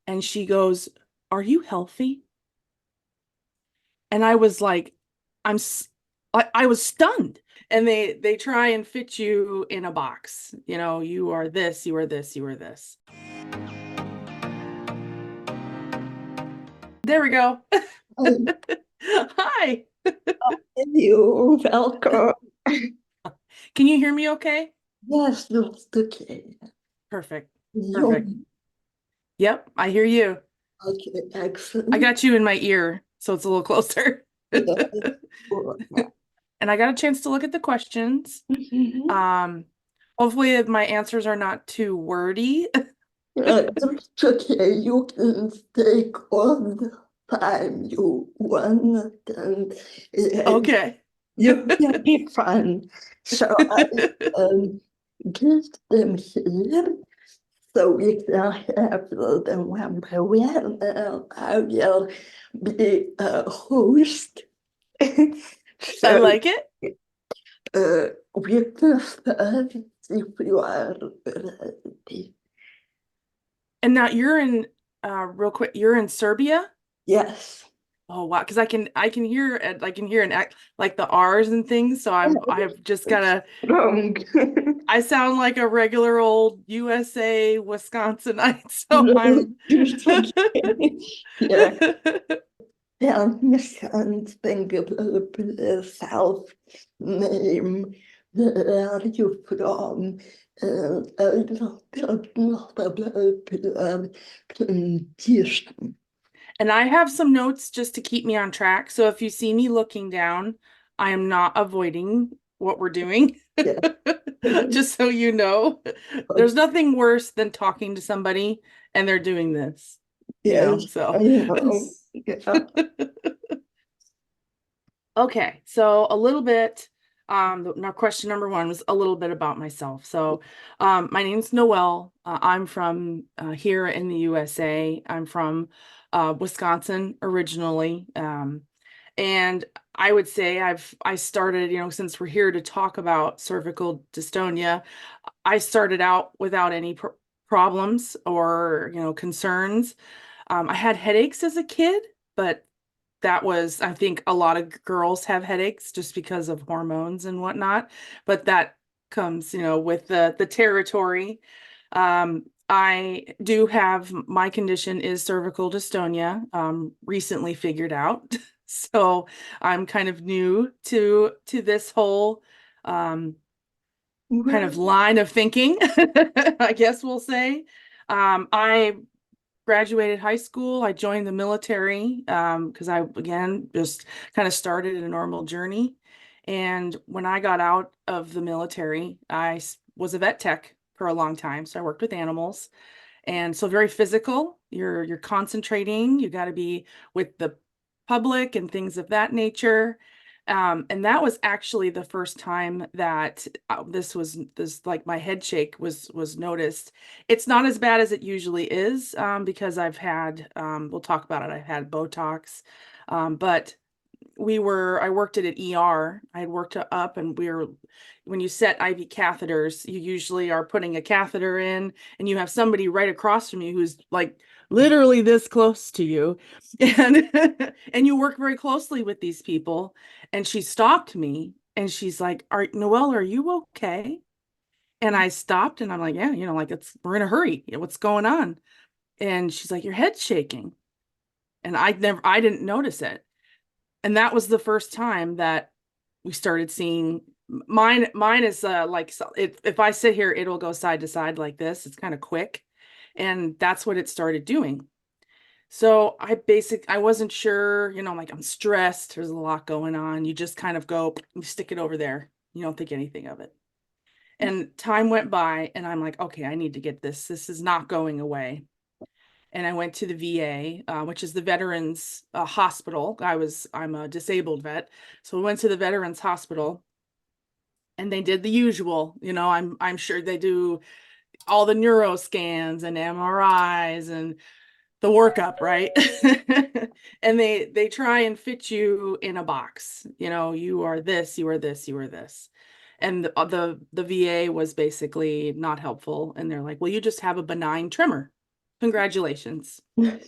And she goes, "Are you healthy?" And I was like, I was stunned. And they try and fit you in a box. You are this, you are this, you are this. There we go. And Hi. you welcome. Can you hear me okay? Yes, that's okay. Perfect. Perfect. You Yep, I hear you. okay, I excellent. got you in my ear, so it's a little closer. Yes. Well, And I got a chance to look at the questions. mhm. Um, Hopefully my answers are not too wordy. It's okay. You can take all the time you want, and yes, Okay. you'll be fine. So I um, give them here so we can have them one by one. I will be a host. I So like it. we can start if you are ready. And now you're in real quick, you're in Serbia? Yes. Oh wow, because I can hear and act like the R's and things, so I've just gotta Wrong. I sound like a regular old USA Wisconsinite, so No, I'm it's okay. Yeah. Tell me something about the South name. Where are you from? A little bit more about the condition. and I have some notes just to keep me on track. So if you see me looking down, I am not avoiding what we're doing. Yeah. Just so you know, there's nothing worse than talking to somebody and they're doing this, Yes, I so. know. Yeah. Okay, so a little bit, now question number one was a little bit about myself. So, my name's Noelle. I'm from here in the USA. I'm from Wisconsin originally. And I would say I started, since we're here to talk about cervical dystonia, I started out without any problems or, concerns. I had headaches as a kid, but that was, I think a lot of girls have headaches just because of hormones and whatnot, but that comes, with the territory. I do have my condition is cervical dystonia, recently figured out. So I'm kind of new to this whole kind Well, of line of thinking, I guess we'll say. I graduated high school. I joined the military because I, again, just kind of started a normal journey. And when I got out of the military, was a vet tech for a long time. So I worked with animals. And so very physical. You're concentrating. You got to be with the public and things of that nature. And that was actually the first time that this like my head shake was noticed. It's not as bad as it usually is because I've had we'll talk about it. I've had Botox, but I worked at an ER. I had worked up and when you set IV catheters, you usually are putting a catheter in and you have somebody right across from you who's like literally this close to you. And and you work very closely with these people. And she stopped me and she's like, Noelle, are you okay? And I stopped and I'm like, yeah, like we're in a hurry. What's going on? And she's like, your head's shaking. And I didn't notice it. And that was the first time that we started seeing mine is like if I sit here it'll go side to side like this. It's kind of quick, and that's what it started doing. So I wasn't sure, like I'm stressed, there's a lot going on, you just kind of go, you stick it over there, you don't think anything of it. And time went by and I'm like, okay, I need to get this is not going away. And I went to the VA, which is the Veterans Hospital. I'm a disabled vet, so we went to the Veterans Hospital, and they did the usual. I'm sure they do all the neuro scans and MRIs and the workup, right? And they try and fit you in a box. You are this, you are this, you are this. And the VA was basically not helpful, and they're like, well, you just have a benign tremor. Congratulations.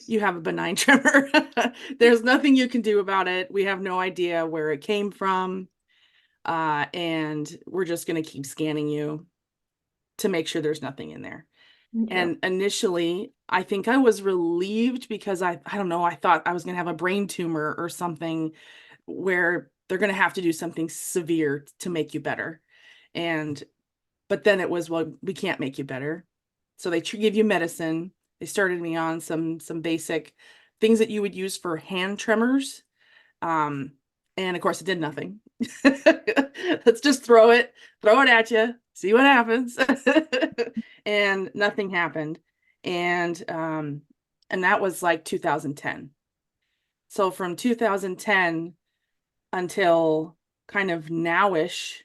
You have a benign tremor. There's nothing you can do about it. We have no idea where it came from. And we're just going to keep scanning you to make sure there's nothing in there. Yeah. And initially, I think I was relieved because I don't know, I thought I was going to have a brain tumor or something where they're going to have to do something severe to make you better. And but then it was, well, we can't make you better. So they give you medicine. They started me on some basic things that you would use for hand tremors. Um, and of course it did nothing. Let's just throw it at you, see what happens. And nothing happened. And that was like 2010. So from 2010 until kind of nowish,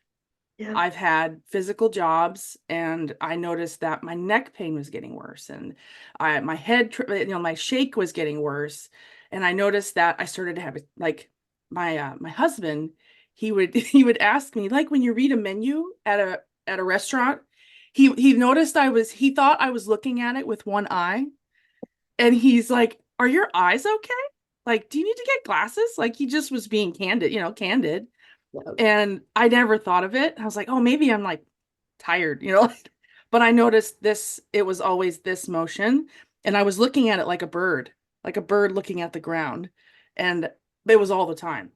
Yeah. I've had physical jobs, and I noticed that my neck pain was getting worse, and my head, my shake was getting worse. And I noticed that I started to have like my husband, he would ask me, like when you read a menu at a restaurant, he noticed he thought I was looking at it with one eye, and he's like, "Are your eyes okay? Like, do you need to get glasses?" Like he just was being candid, candid. Yeah. And I never thought of it. I was like, oh, maybe I'm like tired, But I noticed this, it was always this motion. And I was looking at it like a bird looking at the ground. And it was all the time.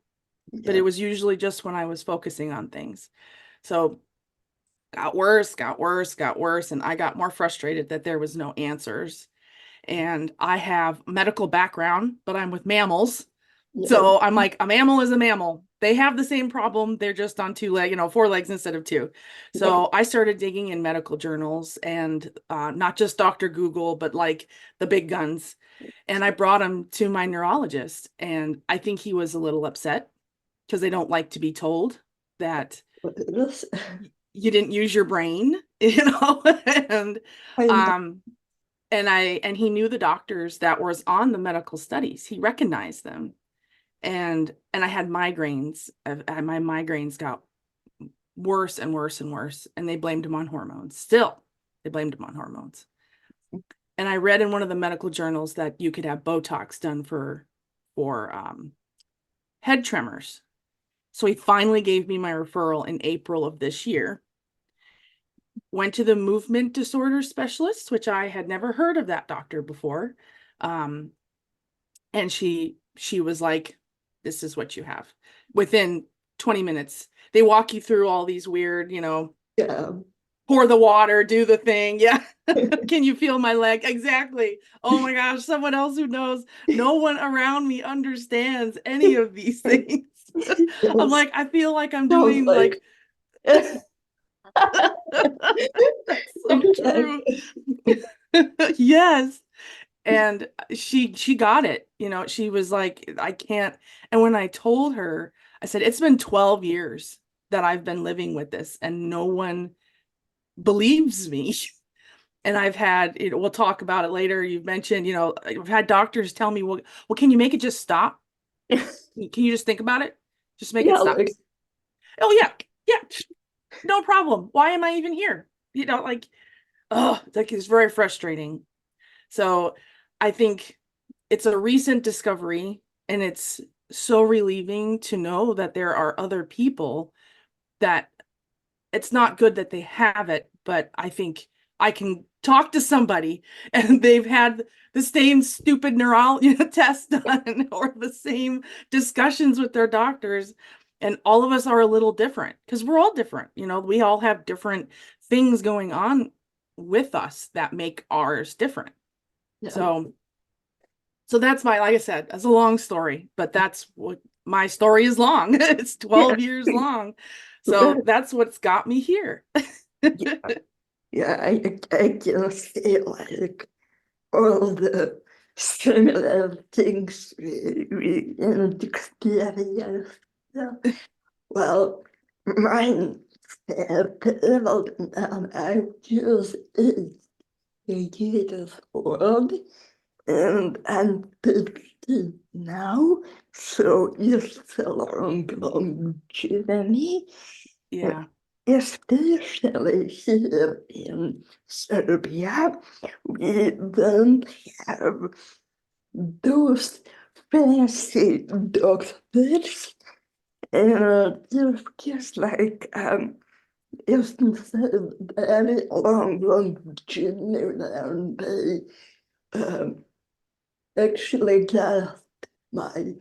But it Yeah. was usually just when I was focusing on things. So got worse, got worse, got worse. And I got more frustrated that there was no answers. And I have medical background, but I'm with mammals. Yeah. So I'm like, a mammal is a mammal. They have the same problem. They're just on four legs instead of two. Yeah. So I started digging in medical journals and not just Dr. Google, but like the big guns. And I brought him to my neurologist. And I think he was a little upset because they don't like to be told that This, you didn't use your brain, and I know. um and he knew the doctors that was on the medical studies. He recognized them. And I had migraines. My migraines got worse and worse and worse, and they blamed him on hormones. Still, they blamed him on hormones. And I read in one of the medical journals that you could have Botox done for head tremors. So he finally gave me my referral in April of this year. Went to the movement disorder specialist, which I had never heard of that doctor before. Um, and she was like, this is what you have. Within 20 minutes, they walk you through all these weird, Yeah. pour the water, do the thing. Yeah. Can you feel my leg? Exactly. Oh my gosh, someone else who knows. No one around me understands any of these things. I'm Yes. like, I feel like I'm Sounds doing like like that's so true. okay. Yes. And she got it. She was like, I can't. And when I told her, I said, it's been 12 years that I've been living with this and no one believes me. And I've had, we'll talk about it later. You've mentioned, I've had doctors tell me, well, can you make it just stop? Can you just think about it? Just make it Yeah, stop. like Oh yeah. Yeah. No problem. Why am I even here? Oh, it's very frustrating. So I think it's a recent discovery, and it's so relieving to know that there are other people that it's not good that they have it, but I think I can talk to somebody and they've had the same stupid neurology test done or the same discussions with their doctors. And all of us are a little different because we're all different. We all have different things going on with us that make ours different. yeah. So that's like I said, that's a long story, but that's what my story is long. It's Yeah. 12 years long. So that's what's got me here. Yeah. Yeah, I can see like all the similar things we can experience. Yeah. Well, mine pivotal and I just is 8 years old and I'm 50 now, so it's a long, long journey. Yeah. especially here in Serbia, we don't have those fancy doctors. And there's just like it's a very long journey, and they um, actually got my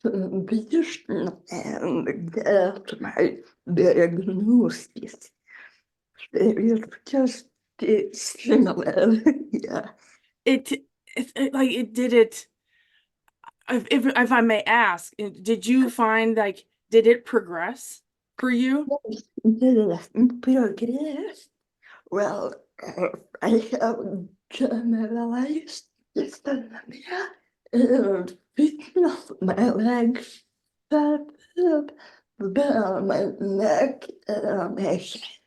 condition and got my diagnosis. It's just similar, yeah. It, like it did it. If I may ask, did you find like did it progress for you? Yes, progress. Well, I have generalized dystonia and weakness of my legs, fat up, down my neck, and my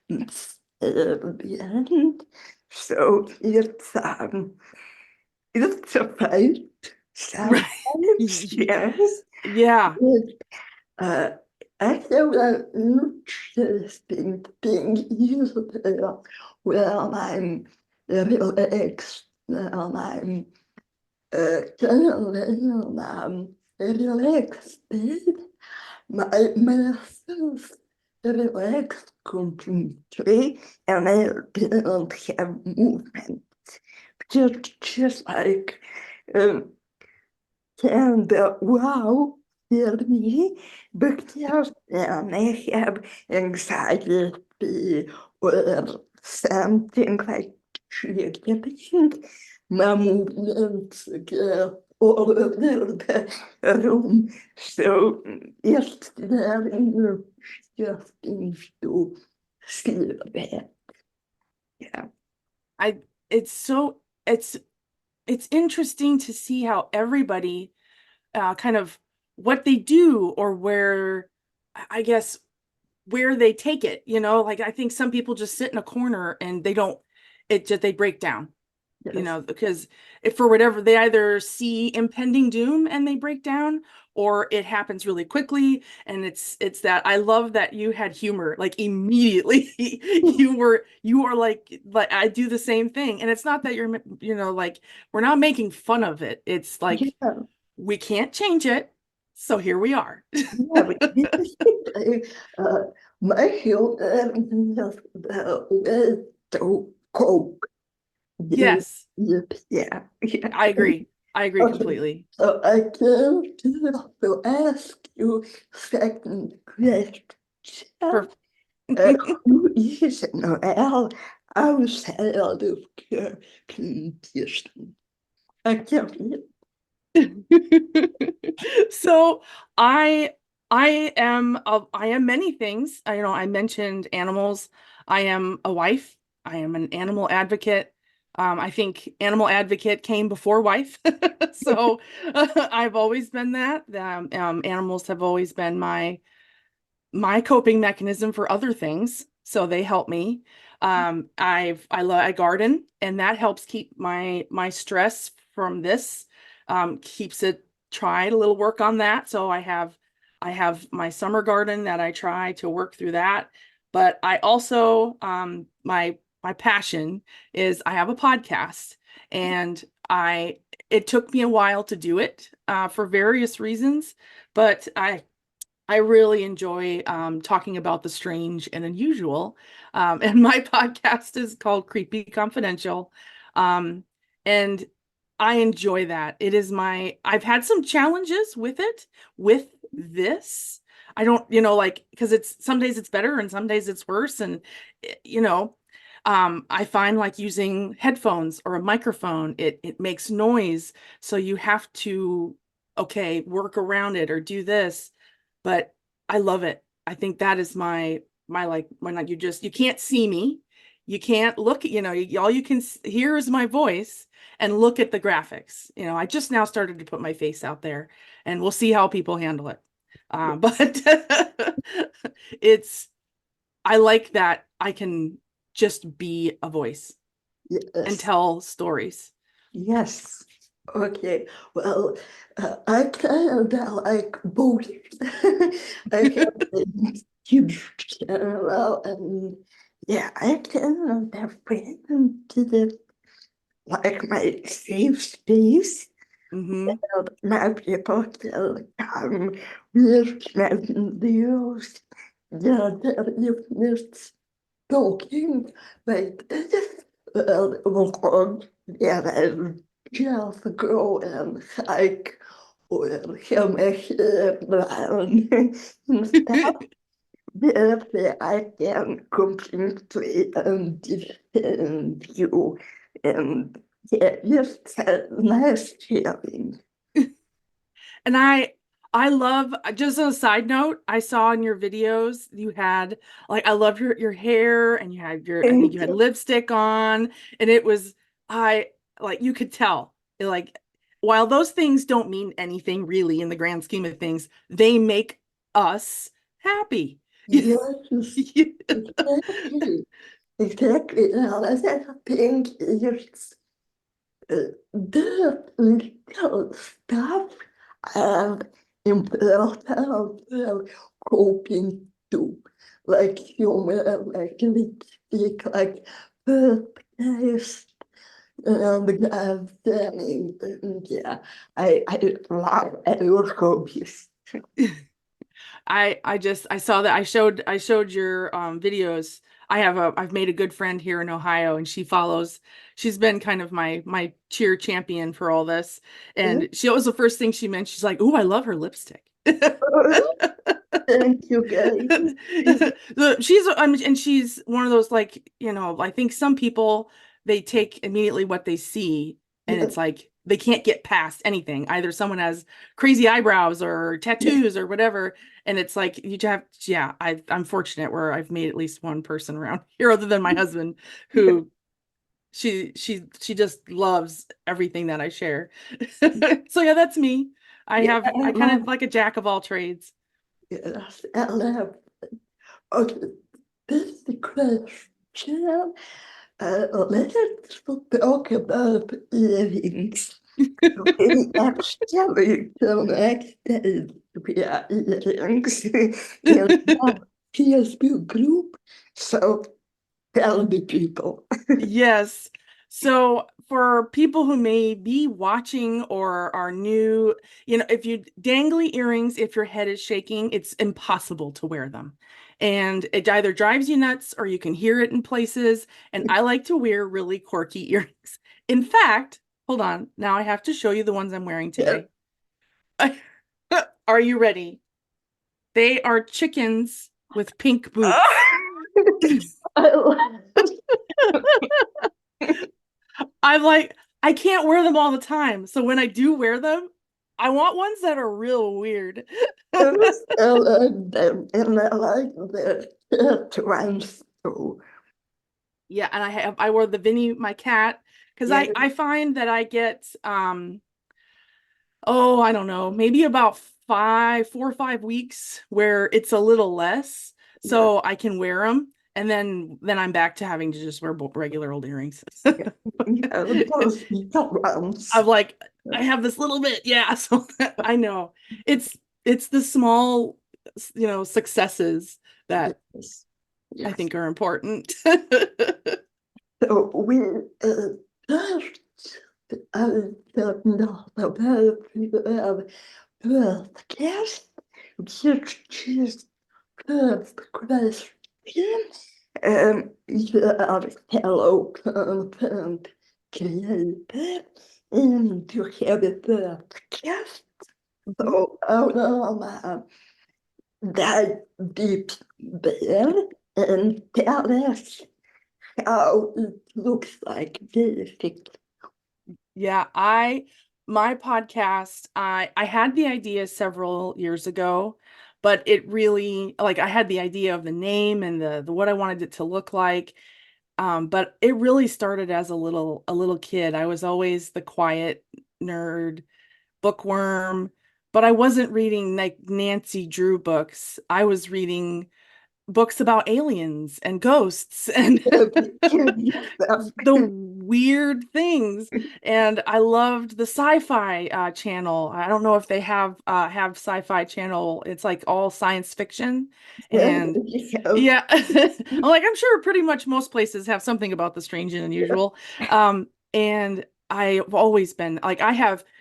hands at the end. So it's a fight sometimes, Right. yes. Yeah. Uh, I have an interesting thing usually when I'm relaxed, when I'm when I'm relaxed, my muscles relax completely and I don't have movement. Just like um, and wow, for me, because I have anxiety or something like triggering, my movements get all over the room. So it's very interesting to see that. Yeah. I it's so it's interesting to see how everybody kind of what they do or where I guess where they take it, like I think some people just sit in a corner and they don't it just they break down, Yes. because if for whatever they either see impending doom and they break down or it happens really quickly. And it's that I love that you had humor like immediately. You are like I do the same thing, and it's not that you're like we're not making fun of it. It's like Yeah. we can't change it, so here we are. Yeah, but basically, uh, my humor is the way to cope. Yep, Yes, yeah, yeah. I agree Okay, completely. so I came to ask you second question. For Who is Noelle outside of your condition? I can't. So I I am many things. I mentioned animals. I am a wife. I am an animal advocate. I think animal advocate came before wife. So I've always been that. Animals have always been my coping mechanism for other things. So they help me. I garden, and that helps keep my stress from this. Keeps it tried a little work on that. So I have my summer garden that I try to work through that. But I also my passion is I have a podcast, and I it took me a while to do it for various reasons, but I really enjoy talking about the strange and unusual. And my podcast is called Creepy Confidential. Um, and I enjoy that. I've had some challenges with it, with this. I don't, like, because some days it's better and some days it's worse. And, eh, you know, I find like using headphones or a microphone, it makes noise. So you have to, okay, work around it or do this, but I love it. I think that is my like when like you can't see me, you can't look at all you can hear is my voice and look at the graphics. I just now started to put my face out there, and we'll see how people handle it. But it's I like that I can just be a voice and Yes. tell stories. Yes. Okay. Well, I kind of like both. I have huge channel, and yeah, I can have friends to the like my safe space. Mm-hmm. And my people still come with my videos. Yeah, there is talking like well, yeah, just go and hike or hemma and stuff. Therefore, I can completely understand you, and yeah, just a nice feeling. And I love, just on a side note, I saw in your videos you had like I love your hair, and you had your, I think you Thank had you. lipstick on, and it was, I like, you could tell like, while those things don't mean anything really in the grand scheme of things, they make us happy. Yes, exactly. Exactly. Now, that's the thing is the little stuff and important coping too. Like humor, like lipstick, like birthdays, and dancing. And yeah, I love our hobbies. I saw that, I showed your videos. I've made a good friend here in Ohio, and she's been kind of my cheer champion for all this. And she was the first thing she mentioned. She's like, "Ooh, I love her lipstick." Thank you, guys. And she's one of those, like, I think some people, they take immediately what they see, and Yeah, it's like they can't get past anything. Either someone has crazy eyebrows or yeah, tattoos or whatever, and it's like you just have, yeah, I'm fortunate where I've made at least one person around here other than my husband, yeah, who she just loves everything that I share. So yeah, that's me. yeah, I kind of like a jack of all trades. yes, I love. Okay, this is the question. Let's talk about earrings. We actually connected via earrings in one Facebook group. So tell the people. Yes. So for people who may be watching or are new, if you dangly earrings, if your head is shaking, it's impossible to wear them. And it either drives you nuts or you can hear it in places. And I like to wear really quirky earrings. In fact, hold on. Now I have to show you the ones I'm wearing Yeah. today. Are you ready? They are chickens with pink boots. I love I'm like, I can't wear them all the time. So when I do wear them, I want ones that are real weird. those. I love them, and I like the trends too. Yeah, and I wore the Vinny, my cat, because Yeah, I find that I get oh, I don't know, maybe about 4 or 5 weeks where it's a little less, yeah, so I can wear them, and then I'm back to having to just wear regular old earrings. yeah. Yeah, those trends. I'm like, I have this little bit, yeah. So I know it's the small, successes that Yes, I yes. think are important. So we first talked about the podcast, which is first question. You are fellow content creator, and you have a podcast. So I will dive deep there and tell us how it looks like basically. Yeah, my podcast, I had the idea several years ago, but it really, like, I had the idea of the name and the what I wanted it to look like. But it really started as a little kid. I was always the quiet nerd, bookworm, but I wasn't reading like Nancy Drew books. I was reading books about aliens and ghosts and Yes, the weird things. And I loved the sci-fi channel. I don't know if they have sci-fi channel. It's like all science fiction. And So, yeah, I'm like, I'm sure pretty much most places have something about the strange and unusual. And I've always been like,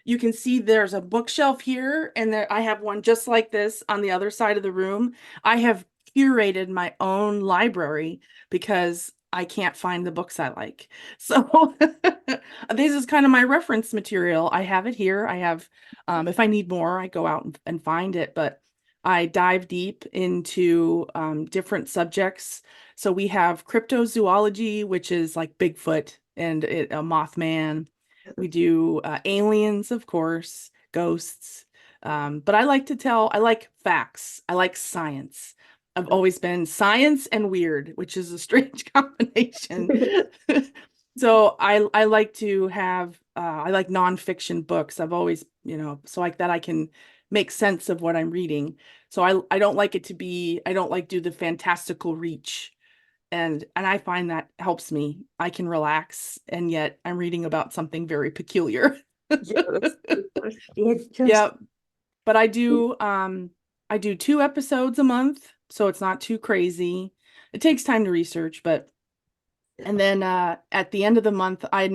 you can see there's a bookshelf here, and there I have one just like this on the other side of the room. I have curated my own library because I can't find the books I like. So this is kind of my reference material. I have it here. If I need more, I go out and find it, but I dive deep into different subjects. So we have cryptozoology, which is like Bigfoot and a Mothman. We do aliens, of course, ghosts. But I like facts. I like science. I've always been science and weird, which is a strange combination. So I like to have I like nonfiction books. I've always, so like that I can make sense of what I'm reading. So I don't like it to be, I don't like do the fantastical reach. And I find that helps me. I can relax, and yet I'm reading about something very peculiar. yes, it just Yeah, but I do 2 episodes a month, so it's not too crazy. It takes time to research, but and then at the end of the month, I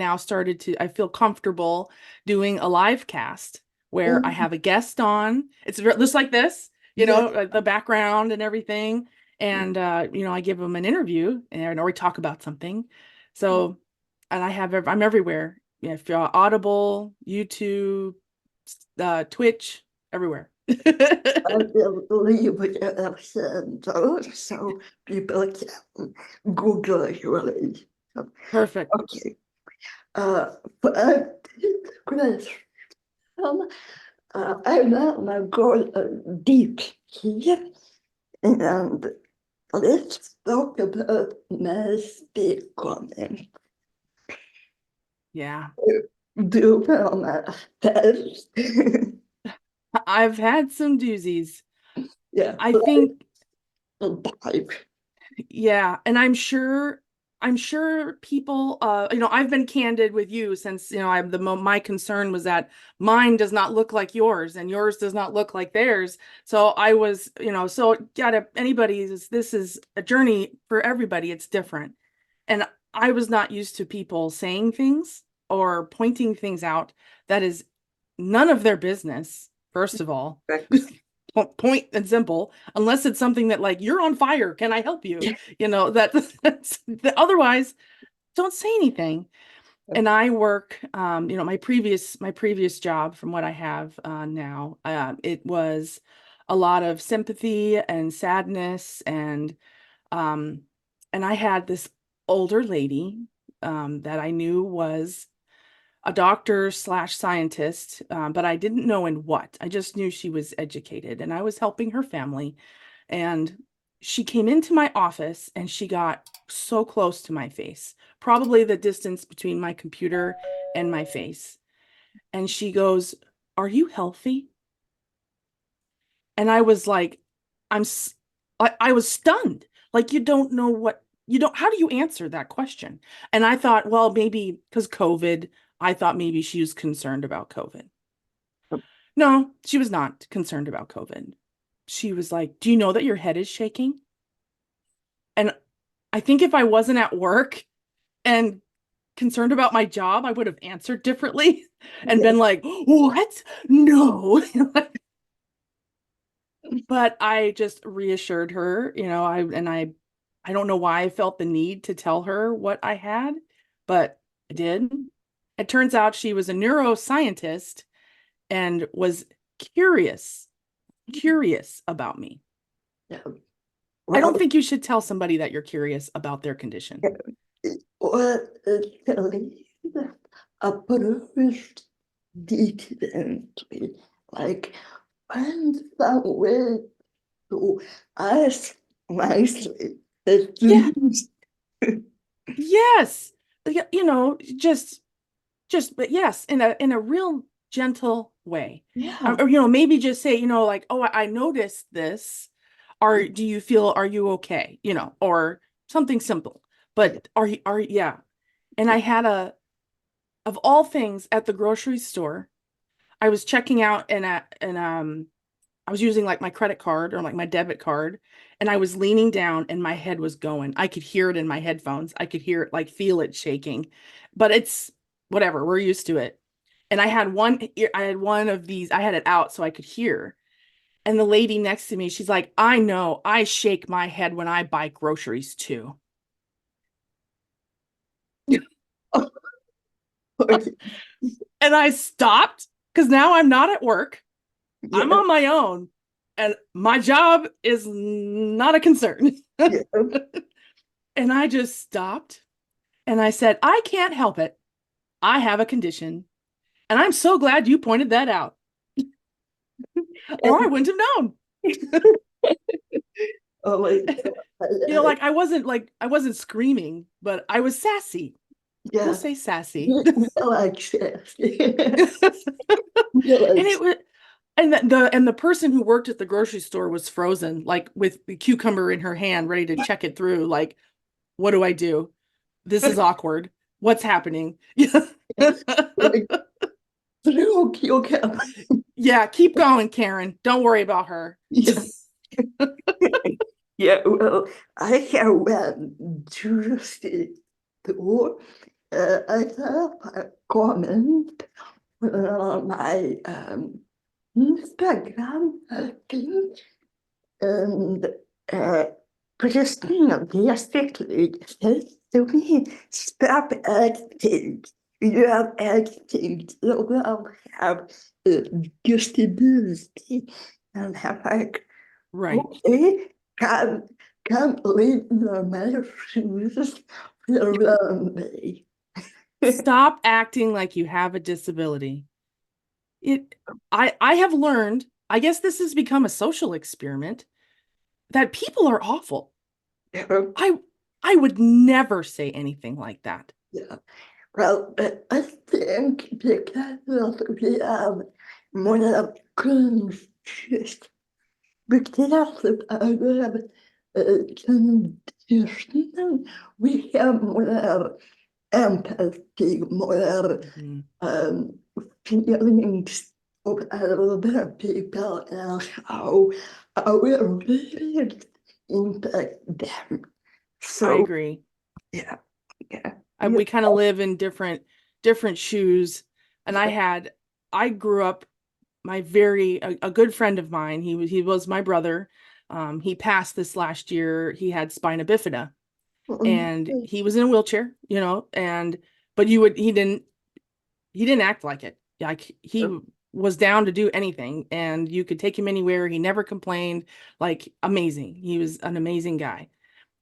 feel comfortable doing a live cast where I oh, have a guest on. It's just like this, yeah, the background and everything. And I give them an interview and or we talk about something. So, and I'm everywhere. Yeah, if you're Audible, YouTube, Twitch, everywhere. I believe what you have said, so people can Google it really. Perfect. Okay. But this question, I wanna go deep here, and let's talk about mass becoming. Yeah. Do my best. I've had some doozies. Yeah, I like think a dive. Yeah, and I'm sure people I've been candid with you since my concern was that mine does not look like yours and yours does not look like theirs. So I was, so gotta anybody's this is a journey for everybody. It's different. And I was not used to people saying things or pointing things out that is none of their business, first of all. Point and simple, unless it's something that like you're on fire, can I help you? Otherwise don't say anything. And I work my previous job from what I have now, it was a lot of sympathy and sadness, um and I had this older lady that I knew was a doctor slash scientist, but I didn't know in what. I just knew she was educated and I was helping her family. And she came into my office and she got so close to my face, probably the distance between my computer and my face. And she goes, "Are you healthy?" And I was like, I was stunned. Like, you don't know how do you answer that question? And I thought, well, maybe because COVID, I thought maybe she was concerned about COVID. No, she was not concerned about COVID. She was like, "Do you know that your head is shaking?" And I think if I wasn't at work and concerned about my job, I would have answered differently and Yes, been like, "What? No." But I just reassured her, I don't know why I felt the need to tell her what I had, but I did. It turns out she was a neuroscientist and was curious, curious about me. yeah. I don't Well, think you should tell somebody that you're curious about their condition. what actually approached differently, like find some way to ask nicely the Yeah, things. yes. But yes, in a real gentle way. Yeah, Or maybe just say, like, "Oh, I noticed this. Are you okay?" Or something simple. yeah, But yeah. And yeah. of all things, at the grocery store, I was checking out and I was using like my credit card or like my debit card, and I was leaning down and my head was going. I could hear it in my headphones. I could hear it, like feel it shaking. But it's whatever, we're used to it. And I had one of these, I had it out so I could hear. And the lady next to me, she's like, I know, I shake my head when I buy groceries too. Okay. And I stopped because now I'm not at work. I'm Yeah. on my own and my job is not a concern. Yeah. And I just stopped and I said, I can't help it. I have a condition. And I'm so glad you pointed that out, or I And, wouldn't have known. oh my God. Like I wasn't screaming, but I was sassy. We'll Yeah. say sassy. You like this. You And like, it was and the person who worked at the grocery store was frozen, like with the cucumber in her hand, ready to check it through. Like, what do I do? This is awkward. What's happening? like, okay. Yeah, keep going, Karen. Don't worry about her. Yeah. Yeah, well, I have went to the store. I have a comment on my Instagram thing, and Christina basically says to me, stop acting. You have acting, you will have disability. And I'm like, Right. okay, can't, can't leave my shoes around me. Stop acting like you have a disability. It I have learned, I guess this has become a social experiment, that people are awful. Yeah, I I would never say anything like that. yeah. Well, I think because we have more conscious, because I have conditioning, we have more empathy, more Mhm. um, feelings of other people and how we really impact them. I So, agree. yeah, yeah, yeah, We kind of live in different shoes. And I grew up, a good friend of mine, he was my brother. He passed this last year. He had spina bifida and he was in a wheelchair, and but he didn't act like it. Like he was down to do anything and you could take him anywhere. He never complained. Like amazing. He was an amazing guy.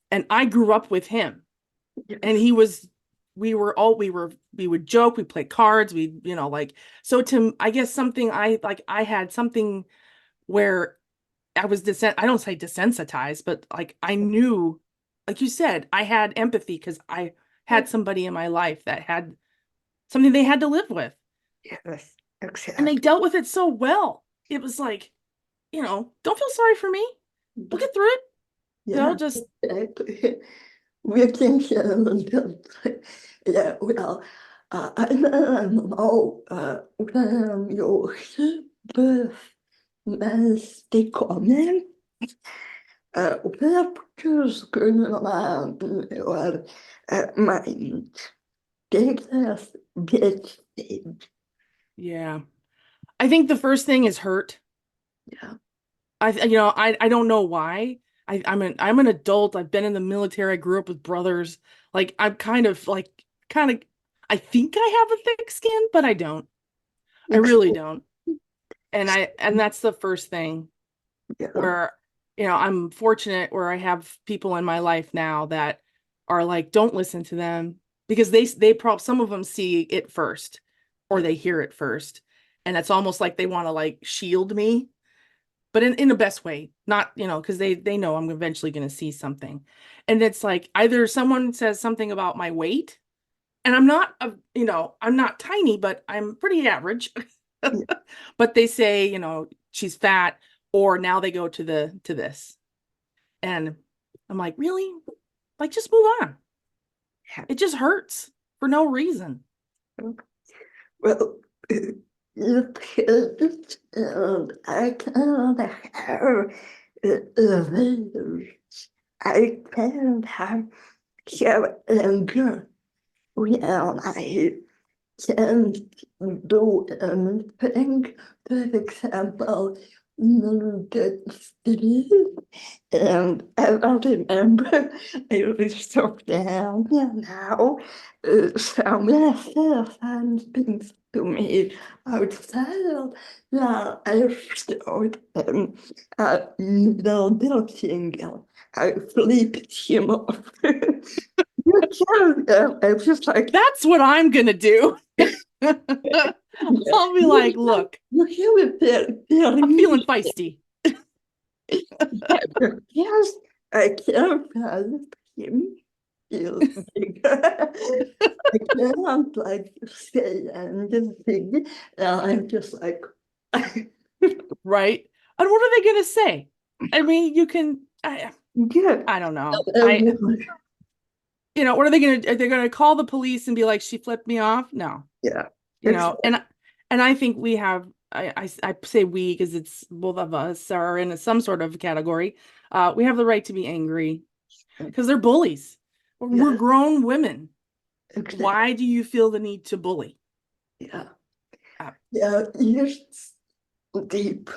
And I grew up with him. And yes, he was we would joke, we play cards, like, so to I guess something I had something where I don't say desensitized, but like I knew, like you said, I had empathy because I had somebody in my life that had something they had to live with. yes, And they exactly. dealt with it so well. It was like, don't feel sorry for me. We'll get through it. Yeah, Just exactly. We can share a little bit. Yeah, well, I don't know when your birth must comment. Perhaps kunna or mind Texas gets it. yeah. I think the first thing is hurt. Yeah, I don't know why. I'm an adult. I've been in the military. I grew up with brothers. Like I'm kind of I think I have a thick skin, but I don't. I really don't. And that's the first thing yeah, where I'm fortunate where I have people in my life now that are like, don't listen to them because some of them see it first or yeah, they hear it first. And it's almost like they want to like shield me, but in the best way, not, because they know I'm eventually going to see something. And it's like either someone says something about my weight, and I'm not tiny, but I'm pretty average. yeah. But they say, she's fat, or now they go to this. And I'm like, really? Like just move on. Yeah. It just hurts for no reason. Well, it hurts, and I can't have this. I can't have anger when I can't do anything. For example, get sleep. And I remember I was so down, and now someone says things to me outside that I start a little building. I flipped him off. You can't, I was just like, That's what I'm gonna do. I'll be like, look, you have very I'm feeling mean. feisty. Yes, I can't help him. Feel bigger. I can't like say anything. I'm just like, Right? And what are they gonna say? I mean, you can yeah. I don't know. What are they gonna are they gonna call the police and be like, she flipped me off? No. Yeah. You know, and I think we have I say we because it's both of us are in some sort of category. We have the right to be angry because they're bullies. We're Yeah, grown women. exactly. Why do you feel the need to bully? Yeah. Uh, Yeah, it's deep.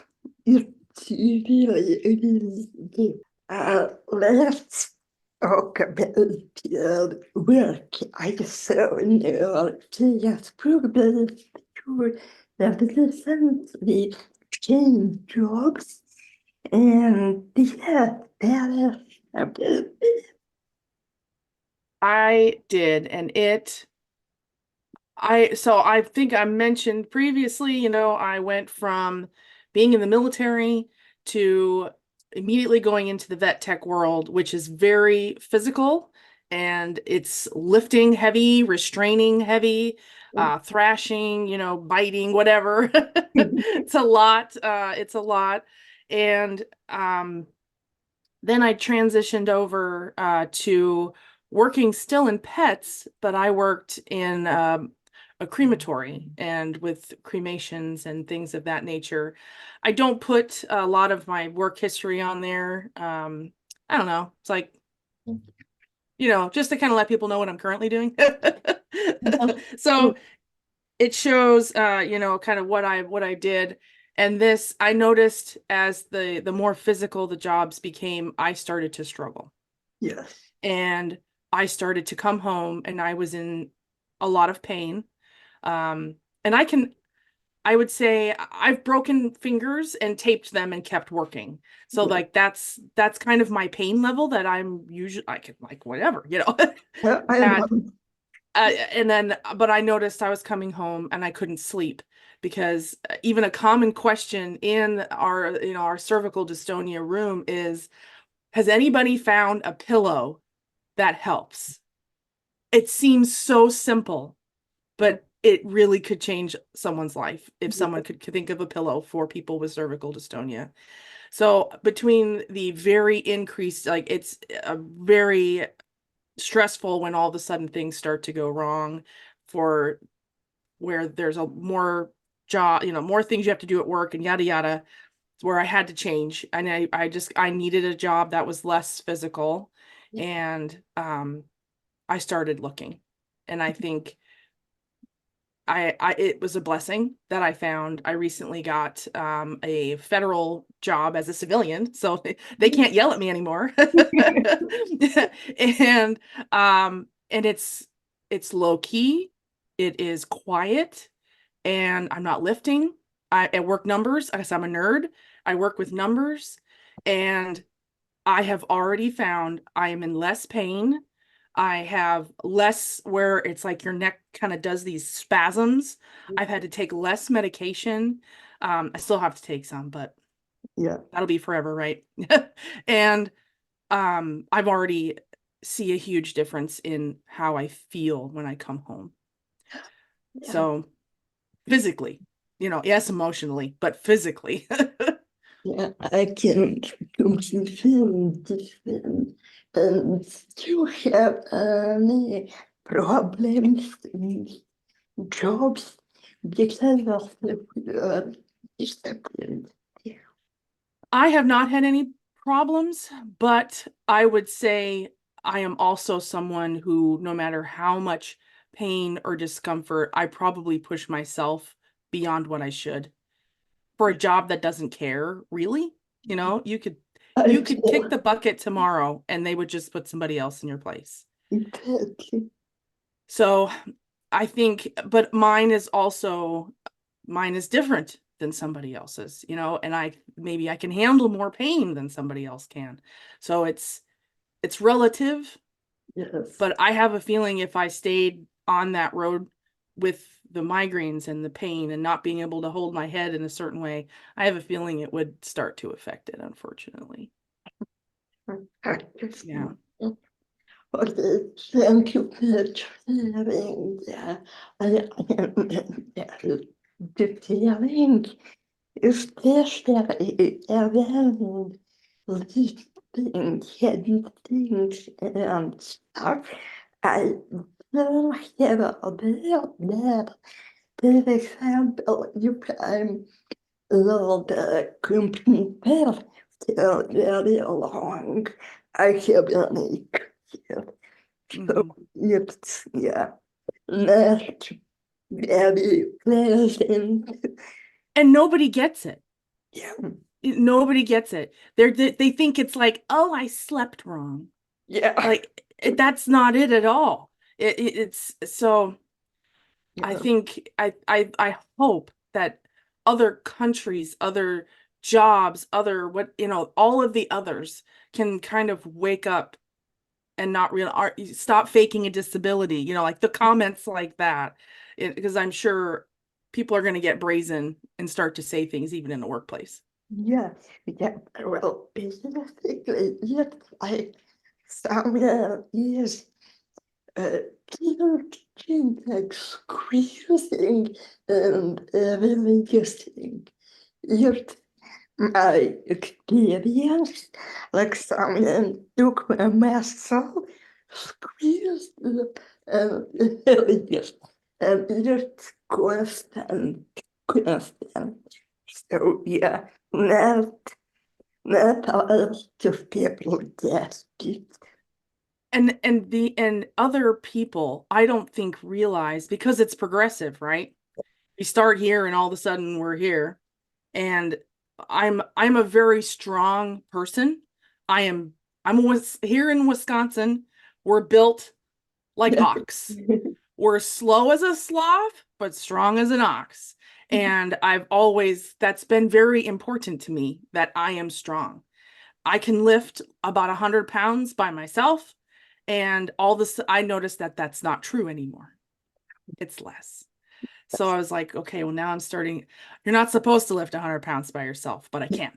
It's really, really deep. Let's talk about your work. I saw in your yes, probably sure that recently changed jobs and yeah, that is a bit. I did, and I think I mentioned previously, I went from being in the military to immediately going into the vet tech world, which is very physical and it's lifting heavy, restraining heavy, thrashing, biting, whatever. It's a lot. It's a lot. And then I transitioned over to working still in pets, but I worked in a crematory and with cremations and things of that nature. I don't put a lot of my work history on there. I don't know. It's like, just to kind of let people know what I'm currently doing. So it shows kind of what I did. And this I noticed as the more physical the jobs became, I started to struggle. Yes. And I started to come home and I was in a lot of pain. And I would say I've broken fingers and taped them and kept working. So Yeah. like that's kind of my pain level that I'm usually I can like whatever, Yeah, I that know. and then but I noticed I was coming home and I couldn't sleep because even a common question in our cervical dystonia room is, has anybody found a pillow that helps? It seems so simple, but it really could change someone's life if someone could think of a pillow for people with cervical dystonia. So between the very increased, like it's a very stressful when all of a sudden things start to go wrong for where there's a more job, more things you have to do at work and yada yada, where I had to change. And I needed a job that was less physical. And I started looking. And I think it was a blessing that I found. I recently got a federal job as a civilian, so they can't yell at me anymore. And it's low key, it is quiet, and I'm not lifting. I work numbers. I guess I'm a nerd. I work with numbers, and I have already found I am in less pain. I have less where it's like your neck kind of does these spasms. I've had to take less medication. I still have to take some, but Yeah. that'll be forever, right? And I've already see a huge difference in how I feel when I come home. Yeah. So physically, yes, emotionally, but physically. Yeah, I can completely different. And do you have any problems with jobs because of the discipline. I have not had any problems, but I would say I am also someone who, no matter how much pain or discomfort, I probably push myself beyond what I should for a job that doesn't care, really. You know, I you could kick feel the bucket tomorrow and they would just put somebody else in your place. exactly. So I think, but mine is different than somebody else's, you know, and maybe I can handle more pain than somebody else can. So it's relative, Yes. but I have a feeling if I stayed on that road with the migraines and the pain and not being able to hold my head in a certain way, I have a feeling it would start to affect it, unfortunately. Yeah. Okay, thank you for sharing that. The feeling, especially around lifting heavy things and stuff. I don't have about that. For example, you can load a computer for very long. I have an issue. So Hmm. it's, yeah, not very pleasant. And nobody gets it. Yeah, Nobody gets it. They think it's like, oh, I slept wrong. yeah, Like that's not it at all. It's so I yeah, think I hope that other countries, other jobs, other what you know, all of the others can kind of wake up and not real stop faking a disability, you know, like the comments like that. Because I'm sure people are going to get brazen and start to say things even in the workplace. yeah, yeah. Well, basically, it's like someone is uh, teaching, like squeezing and releasing. It's my experience, like someone took my muscle, squeezed it, and released. And it's constant, constant. So yeah, not all of people get it. And other people I don't think realize because it's progressive, right? We start here and all of a sudden we're here. And I'm a very strong person. I am here in Wisconsin, we're built like ox. We're slow as a sloth, but strong as an ox. And that's been very important to me that I am strong. I can lift about 100 pounds by myself. And all this, I noticed that that's not true anymore. It's less. So I was like, okay, well, now I'm starting. You're not supposed to lift 100 pounds by yourself, but I can.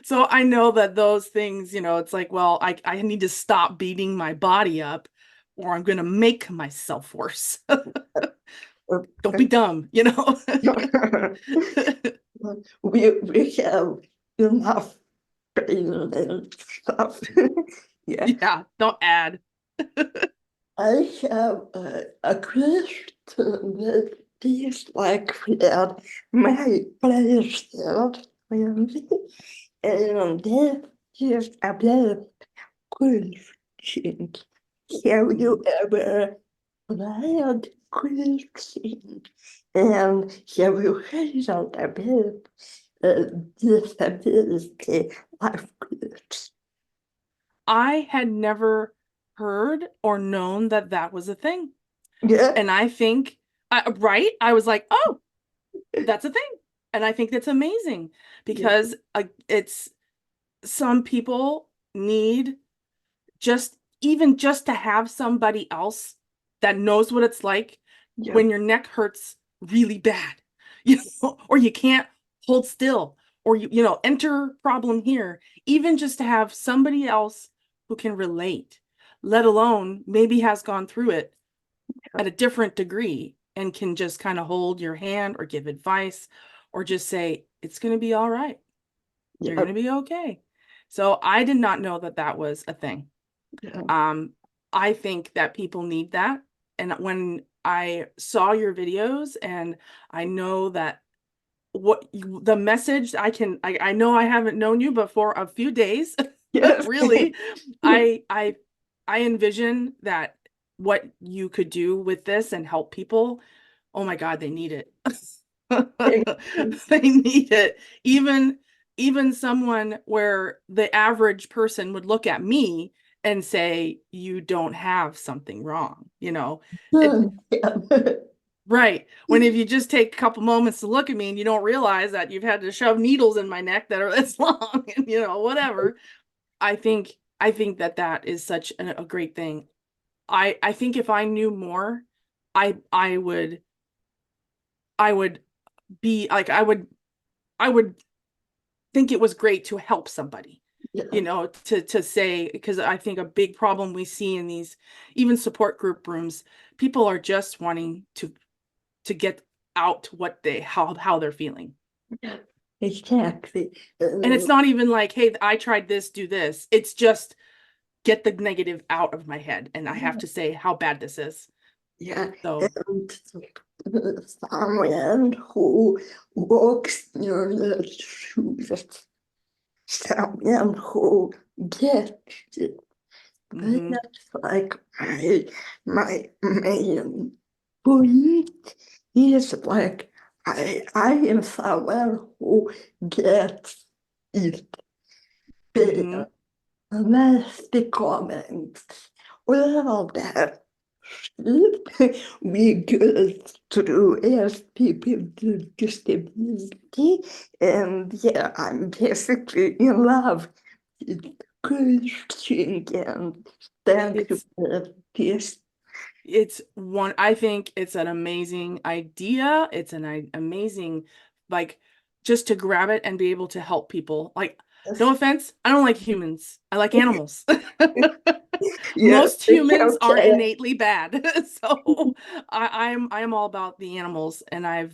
So I know that those things, you know, it's like, well, I need to stop beating my body up or I'm going to make myself worse. Don't be dumb, you know? We have enough pain and stuff. Yeah, Yeah, don't add. I have a question that is like that my pleasure family, and that is about coaching. Have you ever tried coaching? And have you heard about disability life coach? I had never heard or known that that was a thing. Yeah, And I think, right? I was like, oh, that's a thing. And I think that's amazing yeah, because it's some people need even just to have somebody else that knows what it's like yeah, when your neck hurts really bad, you know, or you can't hold still, or you know, enter problem here, even just to have somebody else who can relate, let alone maybe has gone through it at a different degree and can just kind of hold your hand or give advice or just say, it's going to be all right. You're yeah, going to be okay. So I did not know that that was a thing. yeah. Um, I think that people need that. And when I saw your videos and I know that the message I know I haven't known you but for a few days, Yes. really, I envision that what you could do with this and help people. Oh my God, they need it. Thank you. They need it. Even someone where the average person would look at me and say, you don't have something wrong, it, Yeah. right. When if you just take a couple moments to look at me and you don't realize that you've had to shove needles in my neck that are this long and whatever. I think that that is such a great thing. I think if I knew more, I would be like I would think it was great to help somebody, Yeah. to say, because I think a big problem we see in these even support group rooms, people are just wanting to get out how they're feeling. Yeah. Exactly. And it's not even like, hey, I tried this, do this. It's just get the negative out of my head and I have Yeah. to say how bad this is. Yeah. So, Someone who walks near the shoes, someone who gets it. But mhm, that's like my main point is like I am someone who gets it mhm. better. Unless the comments, well, that we go through as people with disability, and yeah, I'm basically in love with coaching, and thank you It's for this. I think it's an amazing idea. It's amazing, like, just to grab it and be able to help people. Like, no offense, I don't like humans. I like animals. Yeah, Most humans are okay. innately bad. So I am all about the animals, and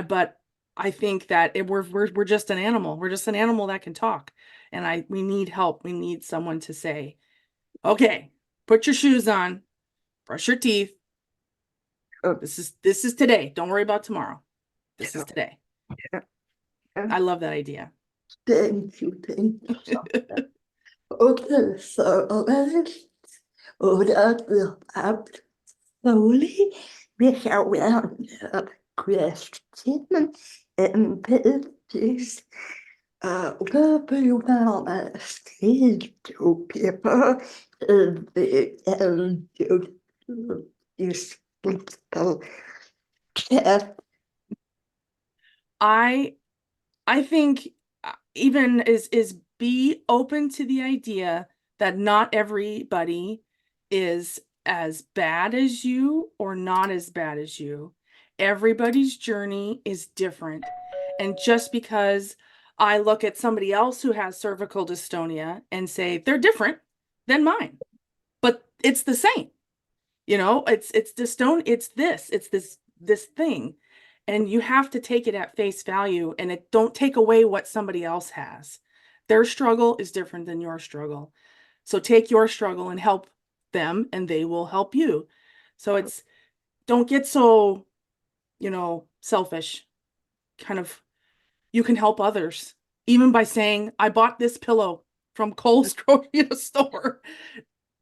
but I think that we're just an animal. We're just an animal that can talk. And we need help. We need someone to say, okay, put your shoes on, brush your teeth. This is today. Don't worry about tomorrow. This is today. I love that idea. Thank you, thank you so much. Okay, so let's wrap this up slowly. We have one question, and this is what do you want to say to people at the end of this little chat? I I think even is be open to the idea that not everybody is as bad as you or not as bad as you. Everybody's journey is different. And just because I look at somebody else who has cervical dystonia and say they're different than mine, but it's the same. It's dystone, it's this thing. And you have to take it at face value, and it don't take away what somebody else has. Their struggle is different than your struggle. So take your struggle and help them, and they will help you. So don't get so, selfish. Kind of, you can help others even by saying, I bought this pillow from Kohl's grocery store.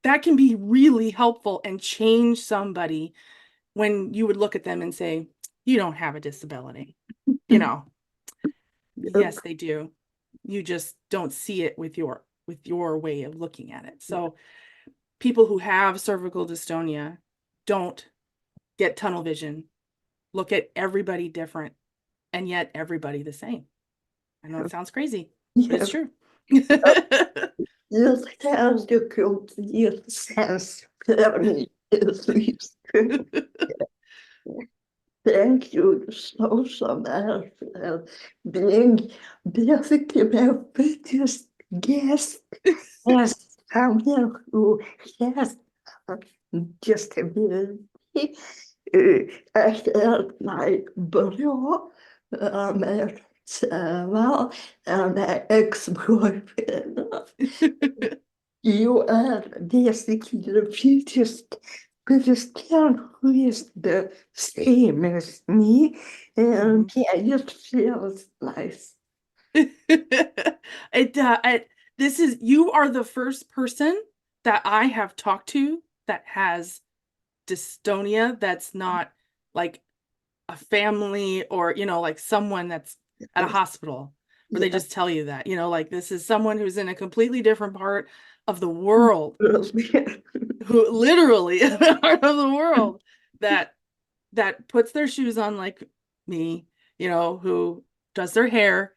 That can be really helpful and change somebody when you would look at them and say, you don't have a disability. You know, yes, they do. You just don't see it with your way of looking at it. So people who have cervical dystonia don't get tunnel vision. Look at everybody different and yet everybody the same. I know it sounds crazy, but it's Yes, true. yes, has the complete sense for me, at least. Thank you so, so much for being basically my biggest guest as someone who has a disability. I had my brother, my son, and my ex-boyfriend. you are basically the biggest fan who is the same as me, and Mhm. yeah, it feels nice. This is, you are the first person that I have talked to that has dystonia that's not like a family or, like someone that's at a hospital where they Yeah, just tell you that, like this is someone who's in a completely different part of the world, really. who literally part of the world that puts their shoes on like me, who does their hair,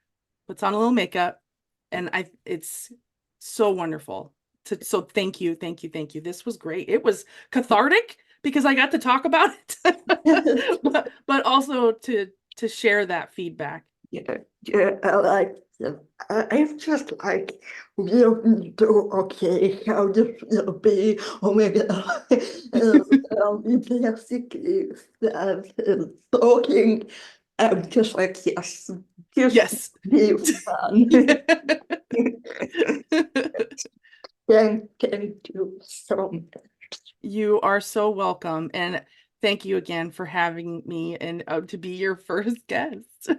puts on a little makeup, and it's so wonderful. So thank you, thank you, thank you. This was great. It was cathartic because I got to talk about it, but also to share that feedback. Yeah, yeah, I like it. I'm just like, really do okay, how do you be? Oh my God. We basically started talking. I'm just like, yes, just Yes. be fun. Thank you so much. You are so welcome. And thank you again for having me and to be your first guest.